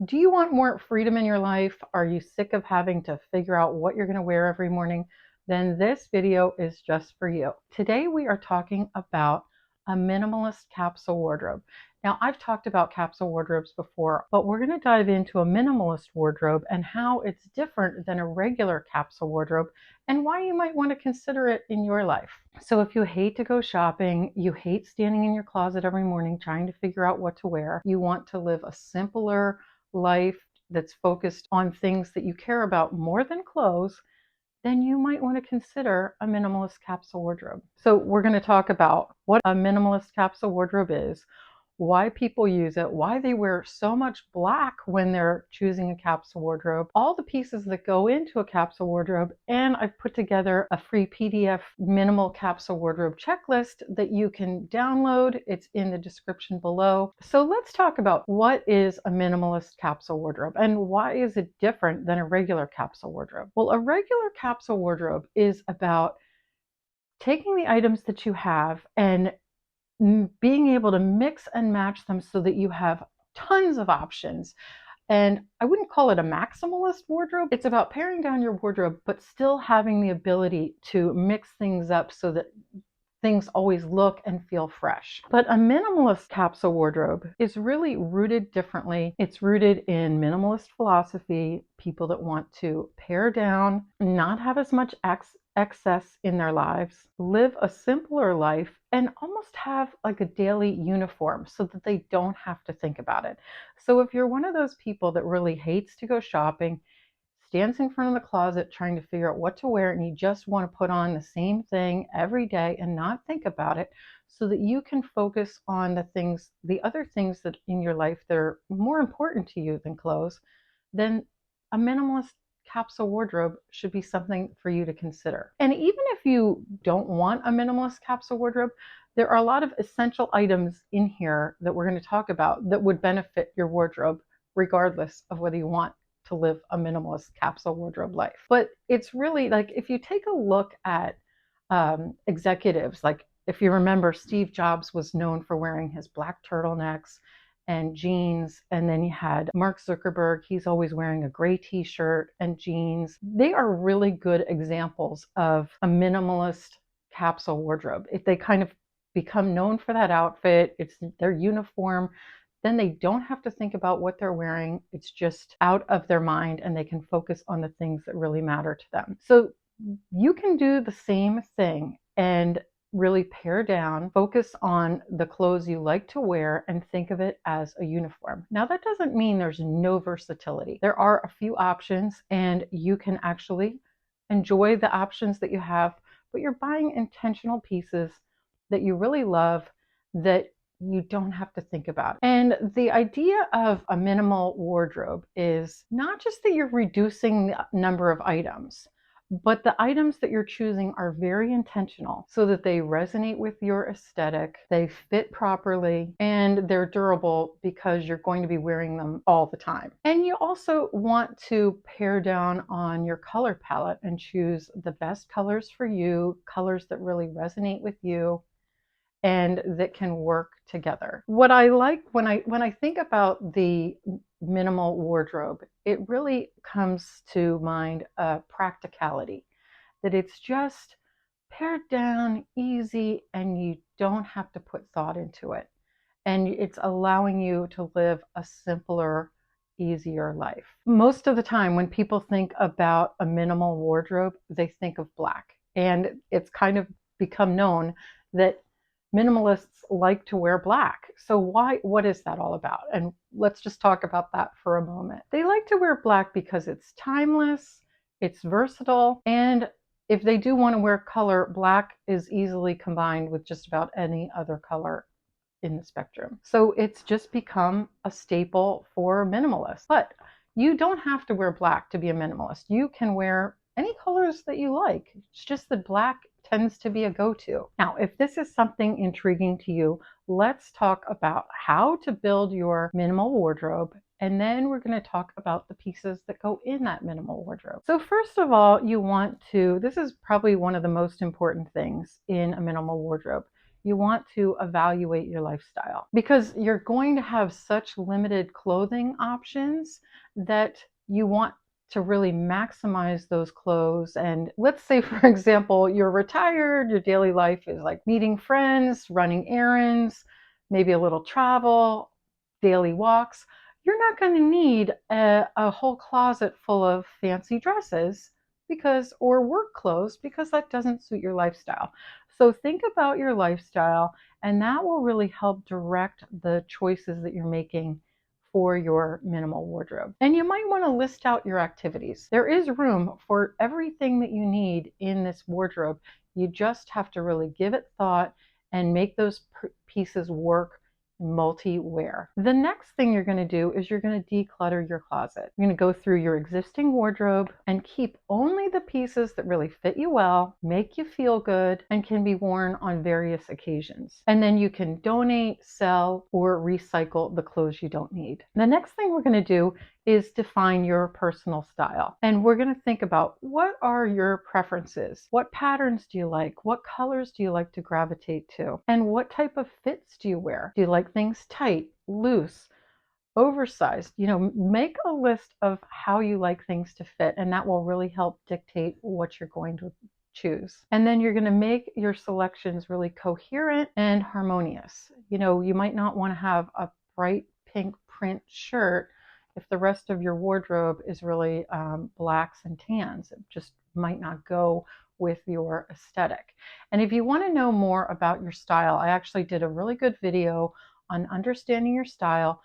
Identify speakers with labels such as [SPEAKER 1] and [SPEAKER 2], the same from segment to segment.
[SPEAKER 1] Do you want more freedom in your life? Are you sick of having to figure out what you're going to wear every morning? Then this video is just for you. Today we are talking about a minimalist capsule wardrobe. Now, I've talked about capsule wardrobes before, but we're going to dive into a minimalist wardrobe and how it's different than a regular capsule wardrobe and why you might want to consider it in your life. So if you hate to go shopping, you hate standing in your closet every morning trying to figure out what to wear, you want to live a simpler life that's focused on things that you care about more than clothes, then you might want to consider a minimalist capsule wardrobe. So we're going to talk about what a minimalist capsule wardrobe is, why people use it, why they wear so much black when they're choosing a capsule wardrobe, all the pieces that go into a capsule wardrobe, and I've put together a free PDF minimal capsule wardrobe checklist that you can download. It's in the description below. So let's talk about what is a minimalist capsule wardrobe and why is it different than a regular capsule wardrobe? Well, a regular capsule wardrobe is about taking the items that you have and being able to mix and match them so that you have tons of options. And I wouldn't call it a maximalist wardrobe. It's about paring down your wardrobe, but still having the ability to mix things up so that things always look and feel fresh. But a minimalist capsule wardrobe is really rooted differently. It's rooted in minimalist philosophy, people that want to pare down, not have as much excess in their lives, live a simpler life, and almost have like a daily uniform so that they don't have to think about it. So if you're one of those people that really hates to go shopping, stands in front of the closet trying to figure out what to wear, and you just want to put on the same thing every day and not think about it, so that you can focus on the other things that in your life that are more important to you than clothes, then a minimalist capsule wardrobe should be something for you to consider. And even if you don't want a minimalist capsule wardrobe, there are a lot of essential items in here that we're going to talk about that would benefit your wardrobe regardless of whether you want to live a minimalist capsule wardrobe life. But it's really like, if you take a look at executives, like if you remember, Steve Jobs was known for wearing his black turtlenecks and jeans, and then you had Mark Zuckerberg, he's always wearing a gray t-shirt and jeans. They are really good examples of a minimalist capsule wardrobe. If they kind of become known for that outfit, it's their uniform, then they don't have to think about what they're wearing. It's just out of their mind and they can focus on the things that really matter to them. So you can do the same thing and really pare down, focus on the clothes you like to wear, and think of it as a uniform. Now, that doesn't mean there's no versatility. There are a few options and you can actually enjoy the options that you have, but you're buying intentional pieces that you really love that you don't have to think about. And the idea of a minimal wardrobe is not just that you're reducing the number of items, but the items that you're choosing are very intentional so that they resonate with your aesthetic, they fit properly, and they're durable because you're going to be wearing them all the time. And you also want to pare down on your color palette and choose the best colors for you, colors that really resonate with you and that can work together. What I like when I think about the minimal wardrobe, it really comes to mind practicality, that it's just pared down, easy, and you don't have to put thought into it. And it's allowing you to live a simpler, easier life. Most of the time when people think about a minimal wardrobe, they think of black. And it's kind of become known that minimalists like to wear black. So what is that all about? And let's just talk about that for a moment. They like to wear black because it's timeless, it's versatile, and if they do want to wear color, black is easily combined with just about any other color in the spectrum. So it's just become a staple for minimalists. But you don't have to wear black to be a minimalist. You can wear any colors that you like. It's just that black tends to be a go-to. Now, if this is something intriguing to you, let's talk about how to build your minimal wardrobe, and then we're going to talk about the pieces that go in that minimal wardrobe. So first of all, this is probably one of the most important things in a minimal wardrobe. you want to evaluate your lifestyle, because you're going to have such limited clothing options that you want to really maximize those clothes. And let's say, for example, you're retired, your daily life is like meeting friends, running errands, maybe a little travel, daily walks. You're not going to need a whole closet full of fancy dresses or work clothes, because that doesn't suit your lifestyle. So think about your lifestyle, and that will really help direct the choices that you're making for your minimal wardrobe. And you might want to list out your activities. There is room for everything that you need in this wardrobe. You just have to really give it thought and make those pieces work multi-wear. The next thing you're going to do is you're going to declutter your closet. You're going to go through your existing wardrobe and keep only the pieces that really fit you well, make you feel good, and can be worn on various occasions. And then you can donate, sell, or recycle the clothes you don't need. The next thing we're going to do is define your personal style. And we're going to think about, what are your preferences? What patterns do you like? What colors do you like to gravitate to? And what type of fits do you wear? Do you like things tight, loose, oversized? Make a list of how you like things to fit, and that will really help dictate what you're going to choose. And then you're going to make your selections really coherent and harmonious. You might not want to have a bright pink print shirt if the rest of your wardrobe is really blacks and tans. It just might not go with your aesthetic. And if you want to know more about your style, I actually did a really good video on understanding your style,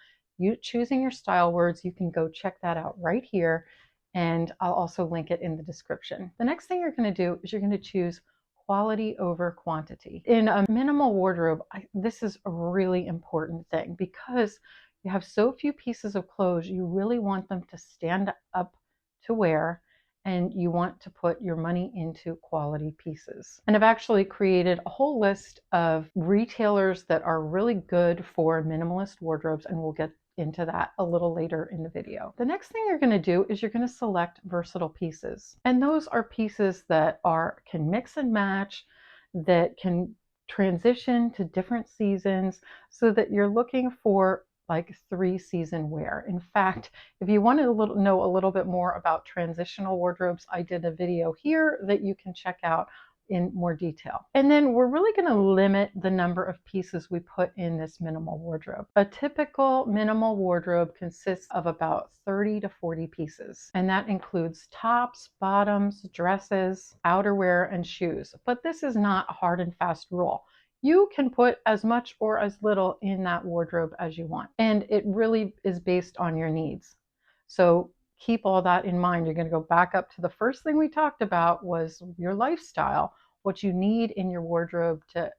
[SPEAKER 1] choosing your style words. You can go check that out right here, and I'll also link it in the description. The next thing you're going to do is you're going to choose quality over quantity. In a minimal wardrobe, this is a really important thing, because you have so few pieces of clothes. You really want them to stand up to wear, and you want to put your money into quality pieces. And I've actually created a whole list of retailers that are really good for minimalist wardrobes, and we'll get into that a little later in the video. The next thing you're going to do is you're going to select versatile pieces. And those are pieces that can mix and match, that can transition to different seasons, so that you're looking for like 3-season wear. In fact, if you want to know a little bit more about transitional wardrobes, I did a video here that you can check out in more detail. And then we're really going to limit the number of pieces we put in this minimal wardrobe. A typical minimal wardrobe consists of about 30 to 40 pieces, and that includes tops, bottoms, dresses, outerwear, and shoes. But this is not a hard and fast rule. You can put as much or as little in that wardrobe as you want, and it really is based on your needs. So keep all that in mind. You're going to go back up to the first thing we talked about, was your lifestyle, what you need in your wardrobe to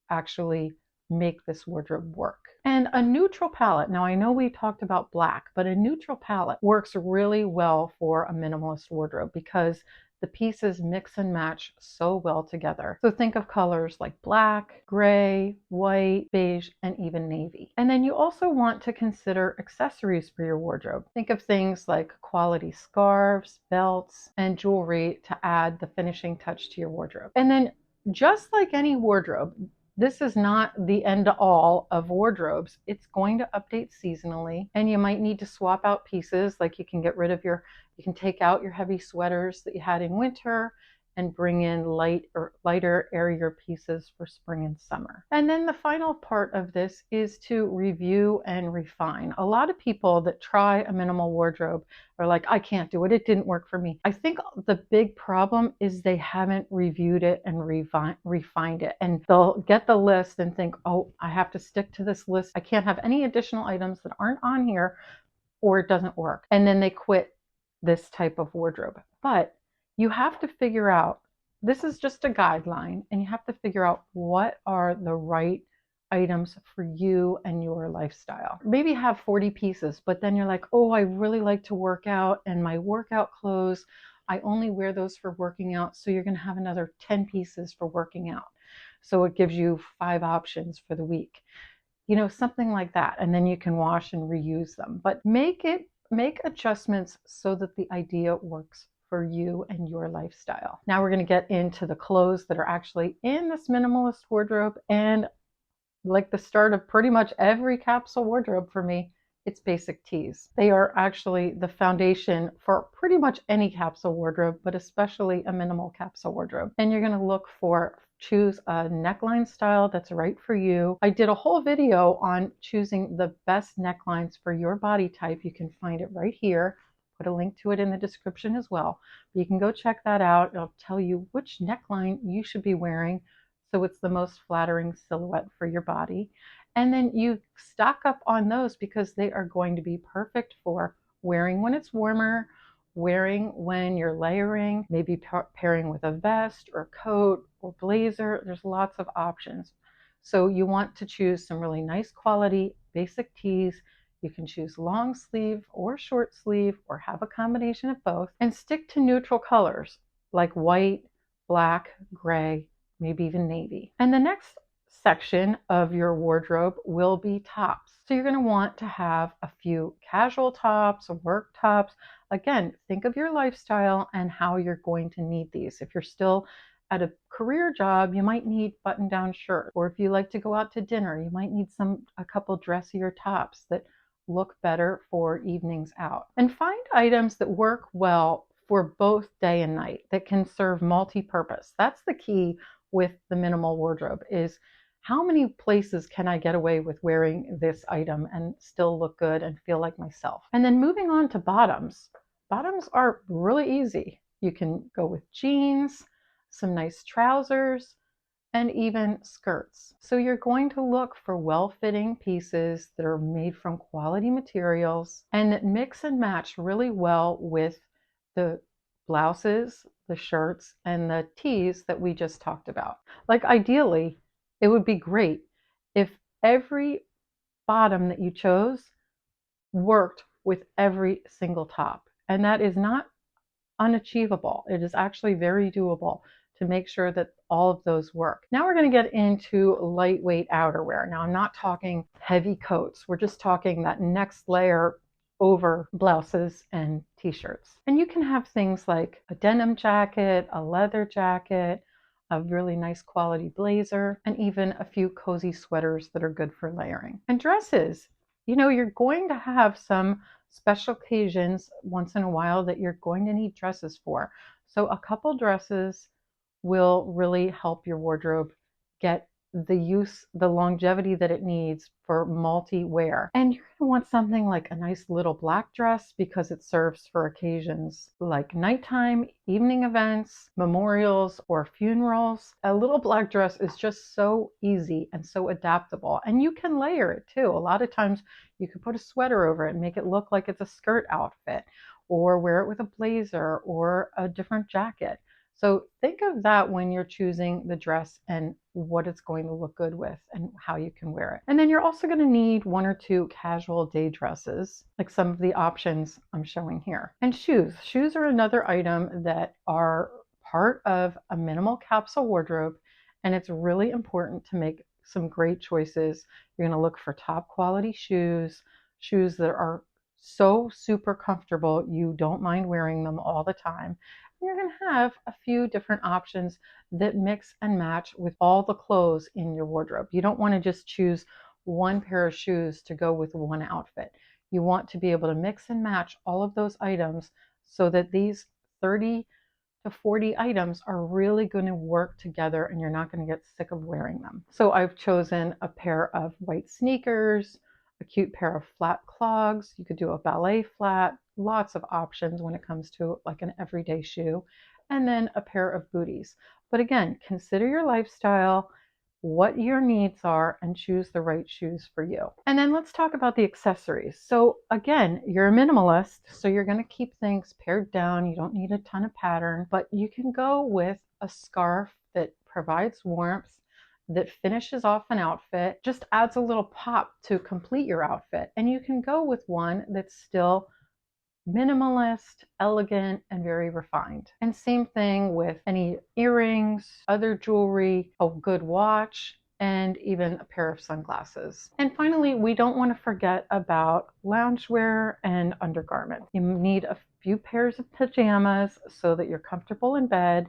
[SPEAKER 1] actually make this wardrobe work. And a neutral palette. Now, I know we talked about black, but a neutral palette works really well for a minimalist wardrobe, because the pieces mix and match so well together. So think of colors like black, gray, white, beige, and even navy. And then you also want to consider accessories for your wardrobe. Think of things like quality scarves, belts, and jewelry to add the finishing touch to your wardrobe. And then, just like any wardrobe, this is not the end all of wardrobes. It's going to update seasonally, and you might need to swap out pieces. Like you can take out your heavy sweaters that you had in winter and bring in lighter, airier pieces for spring and summer. And then the final part of this is to review and refine. A lot of people that try a minimal wardrobe are like, I can't do it. It didn't work for me. I think the big problem is they haven't reviewed it and refined it. And they'll get the list and think, oh, I have to stick to this list. I can't have any additional items that aren't on here, or it doesn't work. And then they quit this type of wardrobe. But you have to figure out, this is just a guideline, and you have to figure out what are the right items for you and your lifestyle. Maybe have 40 pieces, but then you're like, oh, I really like to work out, and my workout clothes, I only wear those for working out. So you're going to have another 10 pieces for working out. So it gives you 5 options for the week. Something like that. And then you can wash and reuse them. But make adjustments so that the idea works for you and your lifestyle. Now we're going to get into the clothes that are actually in this minimalist wardrobe, and like the start of pretty much every capsule wardrobe for me, it's basic tees. They are actually the foundation for pretty much any capsule wardrobe, but especially a minimal capsule wardrobe. And you're going to choose a neckline style that's right for you. I did a whole video on choosing the best necklines for your body type. You can find it right here. Put a link to it in the description as well. But you can go check that out. It'll tell you which neckline you should be wearing so it's the most flattering silhouette for your body. And then you stock up on those because they are going to be perfect for wearing when it's warmer, wearing when you're layering, maybe pairing with a vest or coat or blazer. There's lots of options. So you want to choose some really nice quality basic tees. You can choose long sleeve or short sleeve or have a combination of both, and stick to neutral colors like white, black, gray, maybe even navy. And the next section of your wardrobe will be tops. So you're going to want to have a few casual tops, work tops. Again, think of your lifestyle and how you're going to need these. If you're still at a career job, you might need button-down shirts, or if you like to go out to dinner, you might need a couple dressier tops that look better for evenings out. And find items that work well for both day and night, that can serve multi-purpose. That's the key with the minimal wardrobe, is how many places can I get away with wearing this item and still look good and feel like myself? And then moving on to bottoms. Bottoms are really easy. You can go with jeans, some nice trousers, and even skirts. So you're going to look for well-fitting pieces that are made from quality materials and that mix and match really well with the blouses, the shirts, and the tees that we just talked about. Like ideally, it would be great if every bottom that you chose worked with every single top. And that is not unachievable. It is actually very doable to make sure that all of those work. Now we're going to get into lightweight outerwear. Now I'm not talking heavy coats. We're just talking that next layer over blouses and t-shirts. And you can have things like a denim jacket, a leather jacket, a really nice quality blazer, and even a few cozy sweaters that are good for layering. And dresses, you're going to have some special occasions once in a while that you're going to need dresses for. So a couple dresses will really help your wardrobe get the longevity that it needs for multi-wear. And you're going to want something like a nice little black dress because it serves for occasions like nighttime, evening events, memorials, or funerals. A little black dress is just so easy and so adaptable, and you can layer it too. A lot of times you can put a sweater over it and make it look like it's a skirt outfit, or wear it with a blazer or a different jacket. So think of that when you're choosing the dress and what it's going to look good with and how you can wear it. And then you're also going to need one or two casual day dresses, like some of the options I'm showing here. And shoes. Shoes are another item that are part of a minimal capsule wardrobe, and it's really important to make some great choices. You're going to look for top quality shoes, shoes that are so super comfortable you don't mind wearing them all the time. You're going to have a few different options that mix and match with all the clothes in your wardrobe. You don't want to just choose one pair of shoes to go with one outfit. You want to be able to mix and match all of those items so that these 30 to 40 items are really going to work together and you're not going to get sick of wearing them. So I've chosen a pair of white sneakers, a cute pair of flat clogs. You could do a ballet flat, lots of options when it comes to like an everyday shoe, and then a pair of booties. But again, consider your lifestyle, what your needs are, and choose the right shoes for you. And then let's talk about the accessories. So again, you're a minimalist, so you're going to keep things pared down. You don't need a ton of pattern, but you can go with a scarf that provides warmth, that finishes off an outfit, just adds a little pop to complete your outfit. And you can go with one that's still minimalist, elegant, and very refined. And same thing with any earrings, other jewelry, a good watch. and even a pair of sunglasses. And finally, we don't want to forget about loungewear and undergarment. You need a few pairs of pajamas so that you're comfortable in bed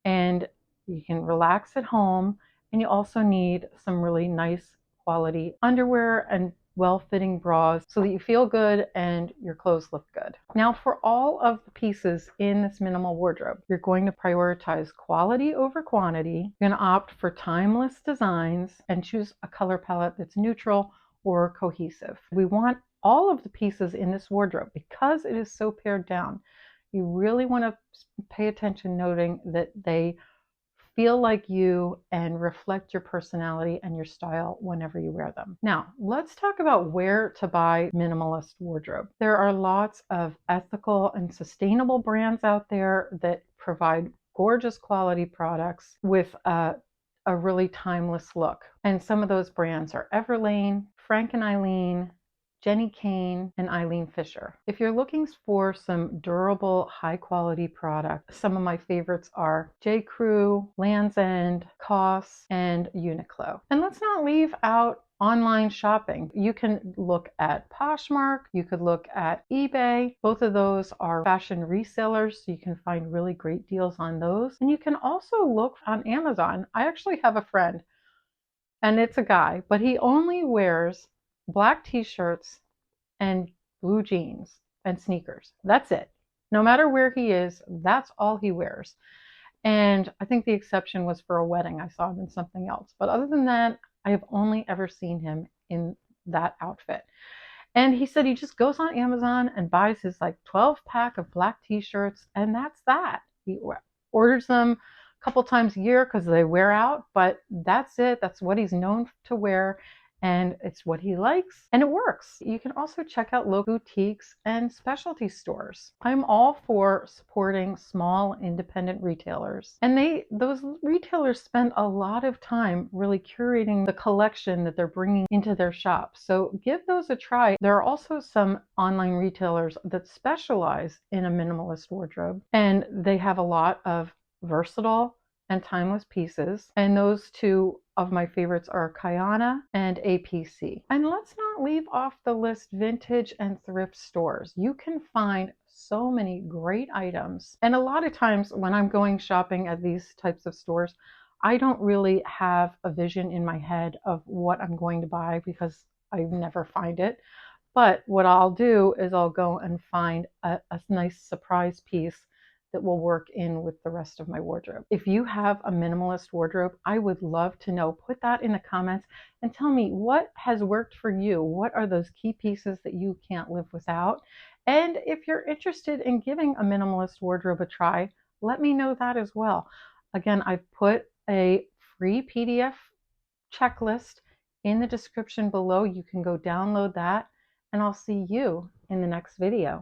[SPEAKER 1] and you can relax at home. And you also need some really nice quality underwear and well-fitting bras so that you feel good and your clothes look good. Now, for all of the pieces in this minimal wardrobe, you're going to prioritize quality over quantity. You're going to opt for timeless designs and choose a color palette that's neutral or cohesive. We want all of the pieces in this wardrobe, because it is so pared down, you really want to pay attention noting that they feel like you and reflect your personality and your style whenever you wear them. Now, let's talk about where to buy minimalist wardrobe. There are lots of ethical and sustainable brands out there that provide gorgeous quality products with a really timeless look. And some of those brands are Everlane, Frank and Eileen, Jenny Kane, and Eileen Fisher. If you're looking for some durable, high-quality product, some of my favorites are J. Crew, Land's End, COS, and Uniqlo. And let's not leave out online shopping. You can look at Poshmark, you could look at eBay. Both of those are fashion resellers, so you can find really great deals on those. And you can also look on Amazon. I actually have a friend, and it's a guy, but he only wears black t-shirts and blue jeans and sneakers. That's it. No matter where he is, that's all he wears. And I think the exception was for a wedding. I saw him in something else. But other than that, I have only ever seen him in that outfit. And he said he just goes on Amazon and buys his like 12-pack of black t-shirts, and that's that. He orders them a couple times a year because they wear out, but that's it. That's what he's known to wear. And it's what he likes, and it works. You can also check out local boutiques and specialty stores. I'm all for supporting small independent retailers. And those retailers spend a lot of time really curating the collection that they're bringing into their shop. So give those a try. There are also some online retailers that specialize in a minimalist wardrobe, and they have a lot of versatile and timeless pieces. And those two of my favorites are Kayana and APC. And let's not leave off the list vintage and thrift stores. You can find so many great items. And a lot of times when I'm going shopping at these types of stores, I don't really have a vision in my head of what I'm going to buy because I never find it. But what I'll do is I'll go and find a nice surprise piece that will work in with the rest of my wardrobe. If you have a minimalist wardrobe, I would love to know. Put that in the comments and tell me what has worked for you. What are those key pieces that you can't live without? And if you're interested in giving a minimalist wardrobe a try, let me know that as well. Again, I've put a free PDF checklist in the description below. You can go download that, and I'll see you in the next video.